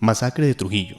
Masacre de Trujillo.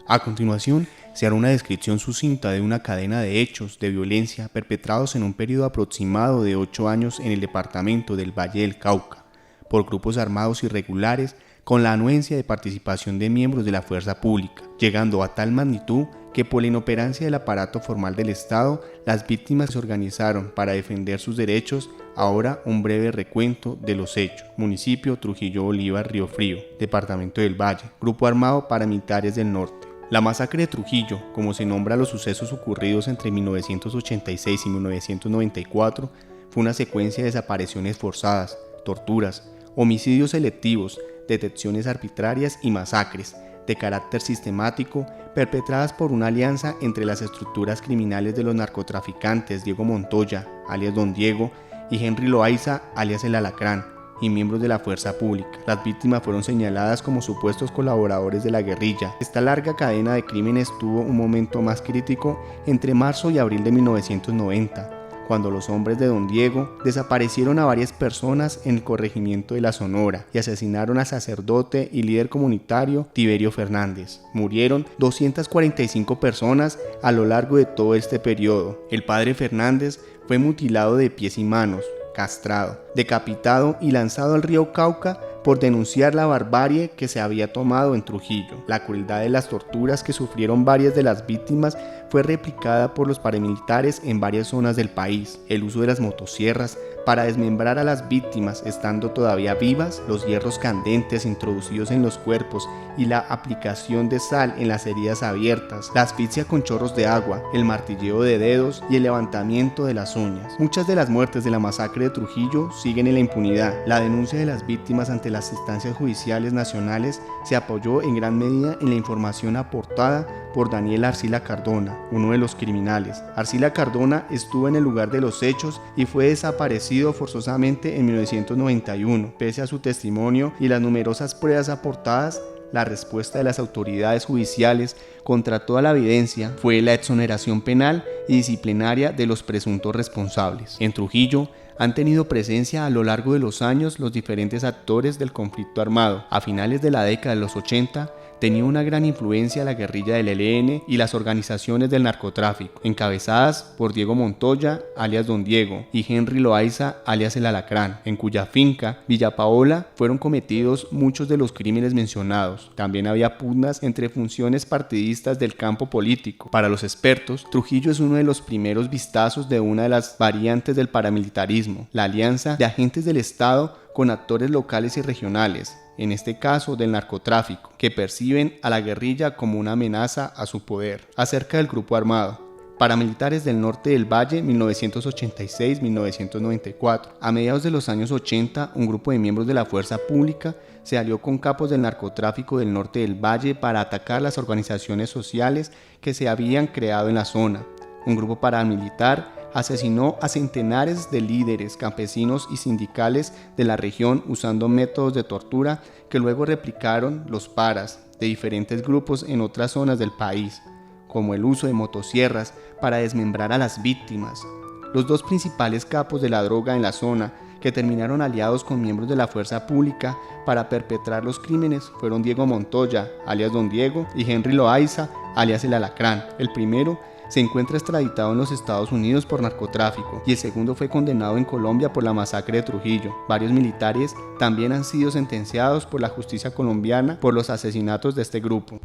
A continuación, se hará una descripción sucinta de una cadena de hechos de violencia perpetrados en un periodo aproximado de 8 años en el departamento del Valle del Cauca, por grupos armados irregulares con la anuencia de participación de miembros de la fuerza pública, llegando a tal magnitud que por la inoperancia del aparato formal del Estado, las víctimas se organizaron para defender sus derechos. Ahora un breve recuento de los hechos. Municipio Trujillo Bolívar Río Frío, Departamento del Valle, Grupo Armado Paramilitares del Norte. La masacre de Trujillo, como se nombra a los sucesos ocurridos entre 1986 y 1994, fue una secuencia de desapariciones forzadas, torturas, homicidios selectivos, detenciones arbitrarias y masacres de carácter sistemático perpetradas por una alianza entre las estructuras criminales de los narcotraficantes Diego Montoya, alias Don Diego, y Henry Loaiza, alias El Alacrán, y miembros de la fuerza pública. Las víctimas fueron señaladas como supuestos colaboradores de la guerrilla. Esta larga cadena de crímenes tuvo un momento más crítico entre marzo y abril de 1990, cuando los hombres de Don Diego desaparecieron a varias personas en el corregimiento de La Sonora y asesinaron al sacerdote y líder comunitario Tiberio Fernández. Murieron 245 personas a lo largo de todo este periodo. El padre Fernández fue mutilado de pies y manos, castrado, decapitado y lanzado al río Cauca por denunciar la barbarie que se había tomado en Trujillo. La crueldad de las torturas que sufrieron varias de las víctimas fue replicada por los paramilitares en varias zonas del país. El uso de las motosierras para desmembrar a las víctimas estando todavía vivas, los hierros candentes introducidos en los cuerpos y la aplicación de sal en las heridas abiertas, la asfixia con chorros de agua, el martilleo de dedos y el levantamiento de las uñas. Muchas de las muertes de la masacre de Trujillo siguen en la impunidad. La denuncia de las víctimas ante las instancias judiciales nacionales se apoyó en gran medida en la información aportada por Daniel Arcila Cardona, uno de los criminales. Arcila Cardona estuvo en el lugar de los hechos y fue desaparecido forzosamente en 1991. Pese a su testimonio y las numerosas pruebas aportadas, la respuesta de las autoridades judiciales contra toda la evidencia fue la exoneración penal y disciplinaria de los presuntos responsables. En Trujillo han tenido presencia a lo largo de los años los diferentes actores del conflicto armado. A finales de la década de los 80, tenía una gran influencia la guerrilla del ELN y las organizaciones del narcotráfico, encabezadas por Diego Montoya, alias Don Diego, y Henry Loaiza, alias El Alacrán, en cuya finca, Villa Paola, fueron cometidos muchos de los crímenes mencionados. También había pugnas entre funciones partidistas del campo político. Para los expertos, Trujillo es uno de los primeros vistazos de una de las variantes del paramilitarismo, la alianza de agentes del Estado con actores locales y regionales, en este caso del narcotráfico, que perciben a la guerrilla como una amenaza a su poder. Acerca del grupo armado. Paramilitares del Norte del Valle, 1986-1994. A mediados de los años 80, un grupo de miembros de la fuerza pública se alió con capos del narcotráfico del Norte del Valle para atacar las organizaciones sociales que se habían creado en la zona. Un grupo paramilitar asesinó a centenares de líderes campesinos y sindicales de la región usando métodos de tortura que luego replicaron los paras de diferentes grupos en otras zonas del país, como el uso de motosierras para desmembrar a las víctimas. Los dos principales capos de la droga en la zona que terminaron aliados con miembros de la fuerza pública para perpetrar los crímenes fueron Diego Montoya, alias Don Diego, y Henry Loaiza, alias El Alacrán. El primero se encuentra extraditado en los Estados Unidos por narcotráfico y el segundo fue condenado en Colombia por la masacre de Trujillo. Varios militares también han sido sentenciados por la justicia colombiana por los asesinatos de este grupo.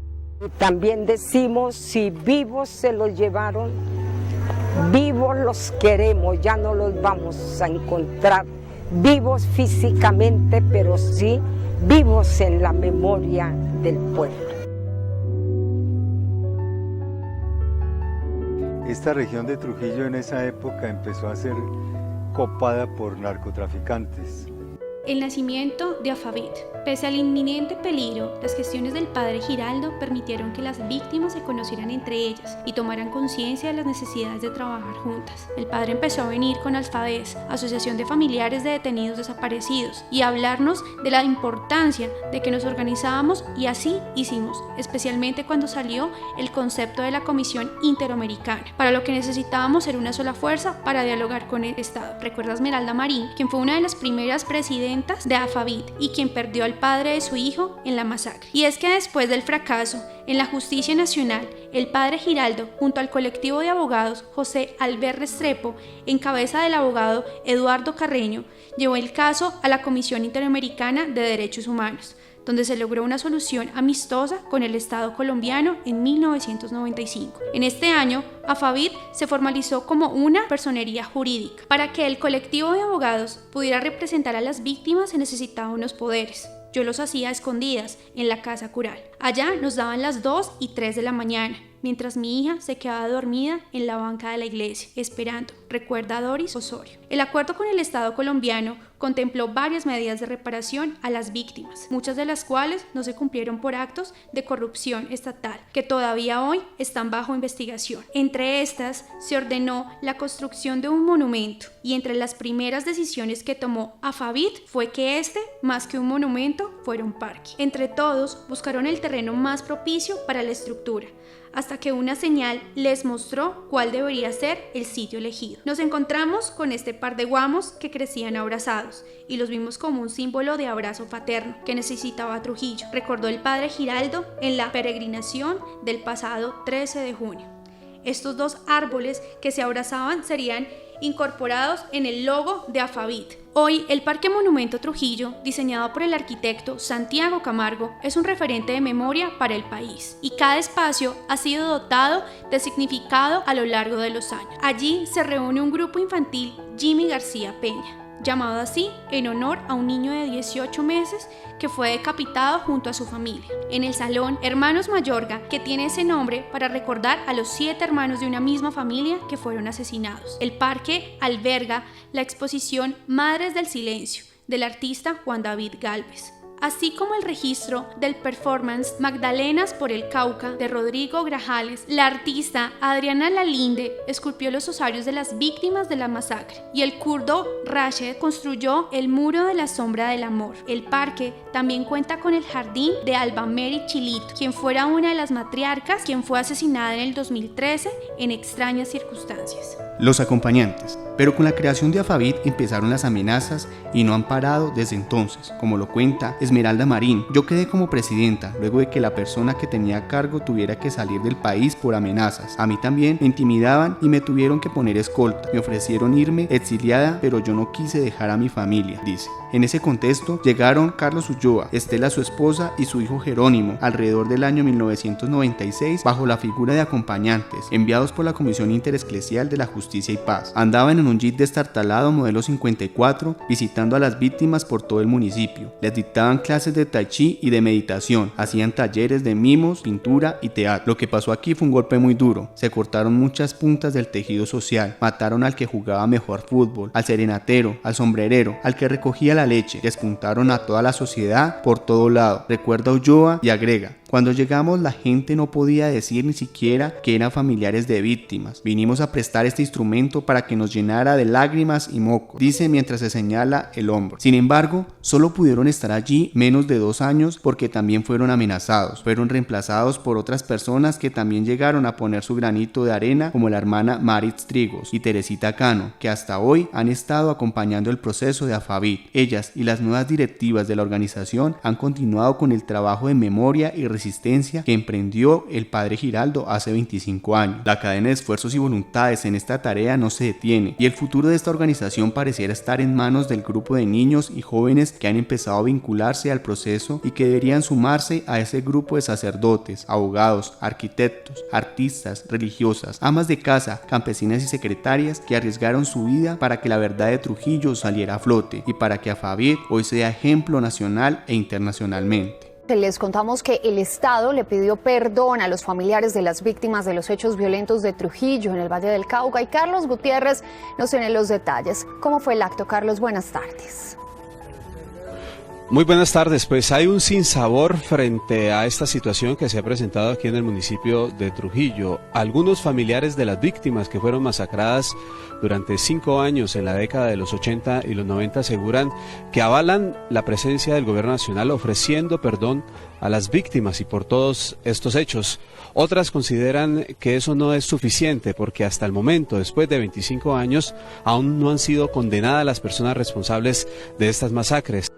También decimos, si vivos se los llevaron, vivos los queremos, ya no los vamos a encontrar vivos físicamente, pero sí vivos en la memoria del pueblo. Esta región de Trujillo en esa época empezó a ser copada por narcotraficantes. El nacimiento de Afavit. Pese al inminente peligro, las gestiones del padre Giraldo permitieron que las víctimas se conocieran entre ellas y tomaran conciencia de las necesidades de trabajar juntas. El padre empezó a venir con Alfades, Asociación de Familiares de Detenidos Desaparecidos, y a hablarnos de la importancia de que nos organizábamos, y así hicimos, especialmente cuando salió el concepto de la Comisión Interamericana, para lo que necesitábamos ser una sola fuerza para dialogar con el Estado. Recuerda Esmeralda Marín, quien fue una de las primeras presidentes violentas de Afavit y quien perdió al padre de su hijo en la masacre. Y es que después del fracaso en la justicia nacional, el padre Giraldo, junto al colectivo de abogados José Albert Restrepo, en cabeza del abogado Eduardo Carreño, llevó el caso a la Comisión Interamericana de Derechos Humanos, donde se logró una solución amistosa con el Estado colombiano en 1995. En este año, Afavit se formalizó como una personería jurídica. Para que el colectivo de abogados pudiera representar a las víctimas se necesitaban unos poderes. Yo los hacía a escondidas en la casa cural. Allá nos daban las 2 y 3 de la mañana, mientras mi hija se quedaba dormida en la banca de la iglesia, esperando, recuerda Doris Osorio. El acuerdo con el Estado colombiano contempló varias medidas de reparación a las víctimas, muchas de las cuales no se cumplieron por actos de corrupción estatal, que todavía hoy están bajo investigación. Entre estas, se ordenó la construcción de un monumento, y entre las primeras decisiones que tomó Afavit fue que más que un monumento, fuera un parque. Entre todos, buscaron el terreno más propicio para la estructura, hasta que una señal les mostró cuál debería ser el sitio elegido. Nos encontramos con este par de guamos que crecían abrazados y los vimos como un símbolo de abrazo fraterno que necesitaba Trujillo, recordó el padre Giraldo en la peregrinación del pasado 13 de junio. Estos dos árboles que se abrazaban serían incorporados en el logo de Afavit. Hoy, el Parque Monumento Trujillo, diseñado por el arquitecto Santiago Camargo, es un referente de memoria para el país, y cada espacio ha sido dotado de significado a lo largo de los años. Allí se reúne un grupo infantil Jimmy García Peña, llamado así en honor a un niño de 18 meses que fue decapitado junto a su familia. En el salón Hermanos Mayorga, que tiene ese nombre para recordar a los 7 hermanos de una misma familia que fueron asesinados. El parque alberga la exposición Madres del Silencio, del artista Juan David Gálvez, así como el registro del performance Magdalenas por el Cauca de Rodrigo Grajales. La artista Adriana Lalinde esculpió los osarios de las víctimas de la masacre y el kurdo Rashid construyó el Muro de la Sombra del Amor. El parque también cuenta con el jardín de Alba Mary Chilito, quien fuera una de las matriarcas, quien fue asesinada en el 2013 en extrañas circunstancias. Los acompañantes. Pero con la creación de Afavit empezaron las amenazas y no han parado desde entonces, como lo cuenta Esmeralda Marín. Yo quedé como presidenta luego de que la persona que tenía a cargo tuviera que salir del país por amenazas. A mí también me intimidaban y me tuvieron que poner escolta. Me ofrecieron irme exiliada, pero yo no quise dejar a mi familia, dice. En ese contexto llegaron Carlos Ulloa, Estela su esposa y su hijo Jerónimo alrededor del año 1996 bajo la figura de acompañantes enviados por la Comisión Interesclesial de la Justicia y Paz. Andaban en un jeep destartalado modelo 54 visitando a las víctimas por todo el municipio. Les dictaban clases de tai chi y de meditación, hacían talleres de mimos, pintura y teatro. Lo que pasó aquí fue un golpe muy duro. Se cortaron muchas puntas del tejido social, mataron al que jugaba mejor fútbol, al serenatero, al sombrerero, al que recogía la leche, despuntaron a toda la sociedad por todo lado, recuerda Ulloa y agrega: cuando llegamos la gente no podía decir ni siquiera que eran familiares de víctimas. Vinimos a prestar este instrumento para que nos llenara de lágrimas y moco, dice mientras se señala el hombro. Sin embargo, solo pudieron estar allí menos de 2 años porque también fueron amenazados. Fueron reemplazados por otras personas que también llegaron a poner su granito de arena, como la hermana Maritz Trigos y Teresita Cano, que hasta hoy han estado acompañando el proceso de Afavit. Ellas y las nuevas directivas de la organización han continuado con el trabajo de memoria y resistencia que emprendió el padre Giraldo hace 25 años. La cadena de esfuerzos y voluntades en esta tarea no se detiene y el futuro de esta organización pareciera estar en manos del grupo de niños y jóvenes que han empezado a vincularse al proceso y que deberían sumarse a ese grupo de sacerdotes, abogados, arquitectos, artistas, religiosas, amas de casa, campesinas y secretarias que arriesgaron su vida para que la verdad de Trujillo saliera a flote y para que Afavit hoy sea ejemplo nacional e internacionalmente. Les contamos que el Estado le pidió perdón a los familiares de las víctimas de los hechos violentos de Trujillo en el Valle del Cauca y Carlos Gutiérrez nos tiene los detalles. ¿Cómo fue el acto, Carlos? Buenas tardes. Muy buenas tardes, pues hay un sinsabor frente a esta situación que se ha presentado aquí en el municipio de Trujillo. Algunos familiares de las víctimas que fueron masacradas durante 5 años en la década de los 80 y los 90 aseguran que avalan la presencia del gobierno nacional ofreciendo perdón a las víctimas y por todos estos hechos. Otras consideran que eso no es suficiente porque hasta el momento, después de 25 años, aún no han sido condenadas las personas responsables de estas masacres.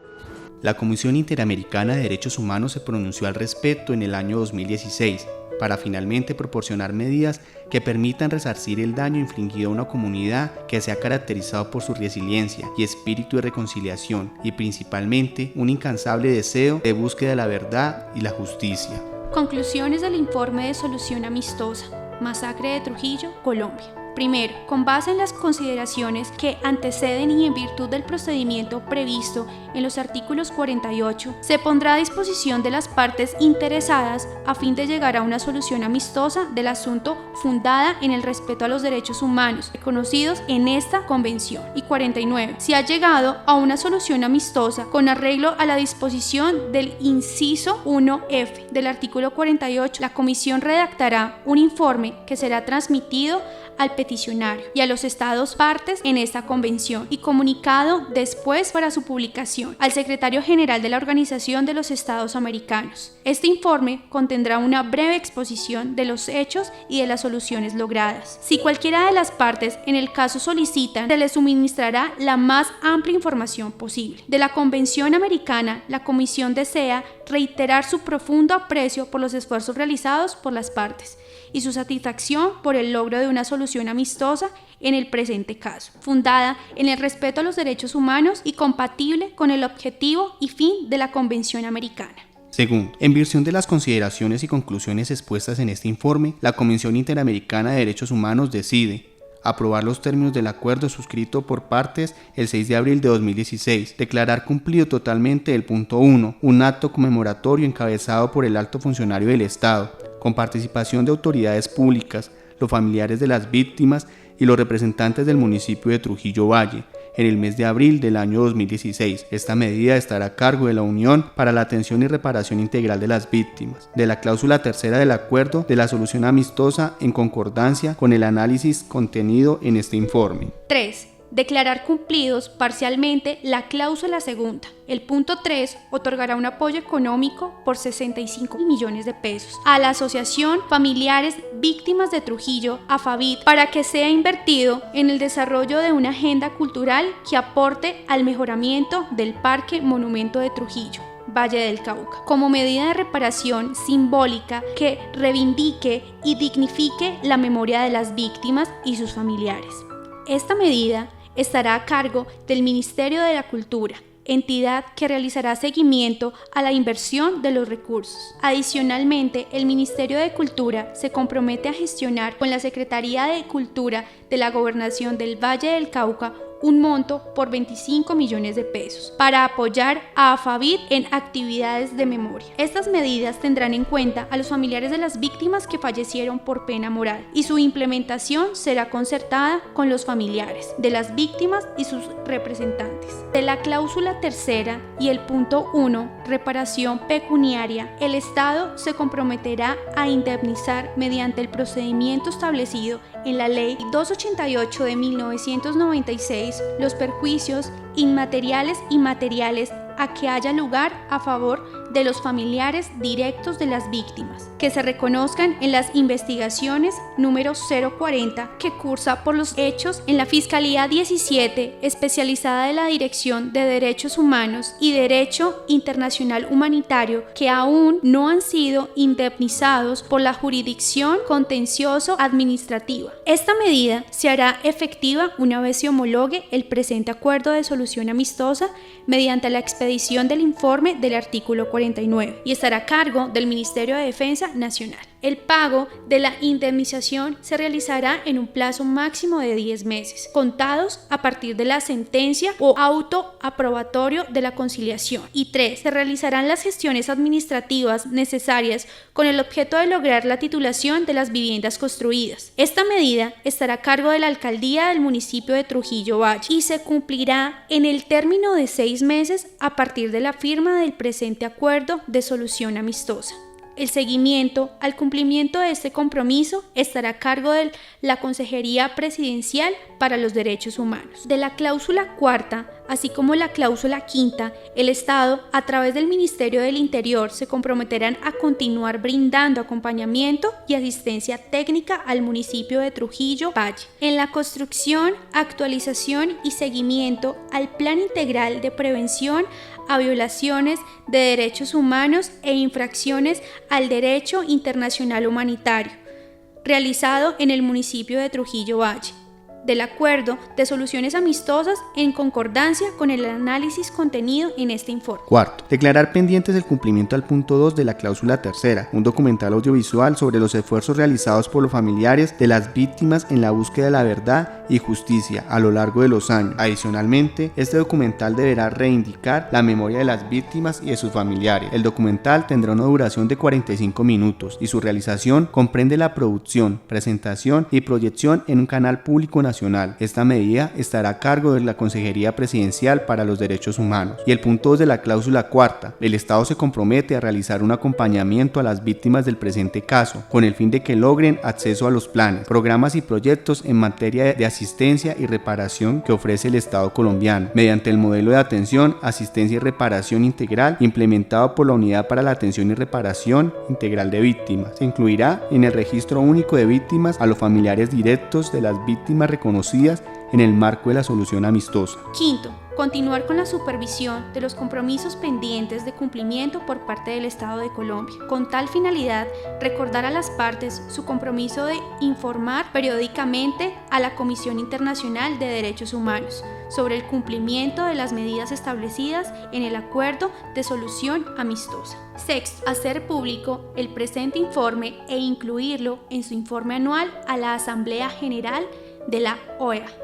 La Comisión Interamericana de Derechos Humanos se pronunció al respecto en el año 2016 para finalmente proporcionar medidas que permitan resarcir el daño infligido a una comunidad que se ha caracterizado por su resiliencia y espíritu de reconciliación y principalmente un incansable deseo de búsqueda de la verdad y la justicia. Conclusiones del informe de solución amistosa, masacre de Trujillo, Colombia. Primero, con base en las consideraciones que anteceden y en virtud del procedimiento previsto en los artículos 48, se pondrá a disposición de las partes interesadas a fin de llegar a una solución amistosa del asunto fundada en el respeto a los derechos humanos reconocidos en esta convención. Y 49, se ha llegado a una solución amistosa con arreglo a la disposición del inciso 1F del artículo 48, la comisión redactará un informe que será transmitido al peticionario y a los estados partes en esta convención y comunicado después para su publicación al secretario general de la Organización de los Estados Americanos. Este informe contendrá una breve exposición de los hechos y de las soluciones logradas. Si cualquiera de las partes en el caso solicitan, se les suministrará la más amplia información posible. De la Convención Americana, la Comisión desea reiterar su profundo aprecio por los esfuerzos realizados por las partes y su satisfacción por el logro de una solución amistosa en el presente caso, fundada en el respeto a los derechos humanos y compatible con el objetivo y fin de la Convención Americana. Segundo, en virtud de las consideraciones y conclusiones expuestas en este informe, la Comisión Interamericana de Derechos Humanos decide aprobar los términos del acuerdo suscrito por partes el 6 de abril de 2016, declarar cumplido totalmente el punto 1, un acto conmemoratorio encabezado por el alto funcionario del Estado, con participación de autoridades públicas, los familiares de las víctimas y los representantes del municipio de Trujillo Valle, en el mes de abril del año 2016. Esta medida estará a cargo de la Unión para la Atención y Reparación Integral de las Víctimas, de la cláusula tercera del acuerdo de la solución amistosa en concordancia con el análisis contenido en este informe. 3. Declarar cumplidos parcialmente la cláusula segunda. El punto 3 otorgará un apoyo económico por 65 millones de pesos a la Asociación Familiares Víctimas de Trujillo, AFAVIT, para que sea invertido en el desarrollo de una agenda cultural que aporte al mejoramiento del Parque Monumento de Trujillo, Valle del Cauca, como medida de reparación simbólica que reivindique y dignifique la memoria de las víctimas y sus familiares. Esta medida estará a cargo del Ministerio de la Cultura, entidad que realizará seguimiento a la inversión de los recursos. Adicionalmente, el Ministerio de Cultura se compromete a gestionar con la Secretaría de Cultura de la Gobernación del Valle del Cauca un monto por 25 millones de pesos para apoyar a AFAVIT en actividades de memoria. Estas medidas tendrán en cuenta a los familiares de las víctimas que fallecieron por pena moral y su implementación será concertada con los familiares de las víctimas y sus representantes. De la cláusula tercera y el punto 1, reparación pecuniaria, el Estado se comprometerá a indemnizar mediante el procedimiento establecido en la Ley 288 de 1996 los perjuicios inmateriales y materiales a que haya lugar a favor de los familiares directos de las víctimas, que se reconozcan en las investigaciones número 040 que cursa por los hechos en la Fiscalía 17, especializada de la Dirección de Derechos Humanos y Derecho Internacional Humanitario, que aún no han sido indemnizados por la jurisdicción contencioso-administrativa. Esta medida se hará efectiva una vez se homologue el presente acuerdo de solución amistosa mediante la expedición del informe del artículo 49 y estará a cargo del Ministerio de Defensa Nacional. El pago de la indemnización se realizará en un plazo máximo de 10 meses, contados a partir de la sentencia o auto aprobatorio de la conciliación. Y 3. Se realizarán las gestiones administrativas necesarias con el objeto de lograr la titulación de las viviendas construidas. Esta medida estará a cargo de la alcaldía del municipio de Trujillo Valle y se cumplirá en el término de 6 meses a a partir de la firma del presente acuerdo de solución amistosa. El seguimiento al cumplimiento de este compromiso estará a cargo de la Consejería Presidencial para los Derechos Humanos. De la cláusula cuarta, así como la cláusula quinta, el Estado, a través del Ministerio del Interior, se comprometerán a continuar brindando acompañamiento y asistencia técnica al municipio de Trujillo Valle en la construcción, actualización y seguimiento al Plan Integral de Prevención a violaciones de derechos humanos e infracciones al derecho internacional humanitario, realizado en el municipio de Trujillo Valle, del acuerdo de soluciones amistosas en concordancia con el análisis contenido en este informe. Cuarto, declarar pendientes el cumplimiento al punto 2 de la cláusula tercera, un documental audiovisual sobre los esfuerzos realizados por los familiares de las víctimas en la búsqueda de la verdad y justicia a lo largo de los años. Adicionalmente, este documental deberá reivindicar la memoria de las víctimas y de sus familiares. El documental tendrá una duración de 45 minutos y su realización comprende la producción, presentación y proyección en un canal público nacional. Esta medida estará a cargo de la Consejería Presidencial para los Derechos Humanos. Y el punto 2 de la cláusula cuarta, el Estado se compromete a realizar un acompañamiento a las víctimas del presente caso, con el fin de que logren acceso a los planes, programas y proyectos en materia de asistencia y reparación que ofrece el Estado colombiano, mediante el modelo de atención, asistencia y reparación integral implementado por la Unidad para la Atención y Reparación Integral de Víctimas. Se incluirá en el registro único de víctimas a los familiares directos de las víctimas reconocidas en el marco de la solución amistosa. Quinto, continuar con la supervisión de los compromisos pendientes de cumplimiento por parte del Estado de Colombia. Con tal finalidad, recordar a las partes su compromiso de informar periódicamente a la Comisión Internacional de Derechos Humanos sobre el cumplimiento de las medidas establecidas en el acuerdo de solución amistosa. Sexto, hacer público el presente informe e incluirlo en su informe anual a la Asamblea General de la OEA.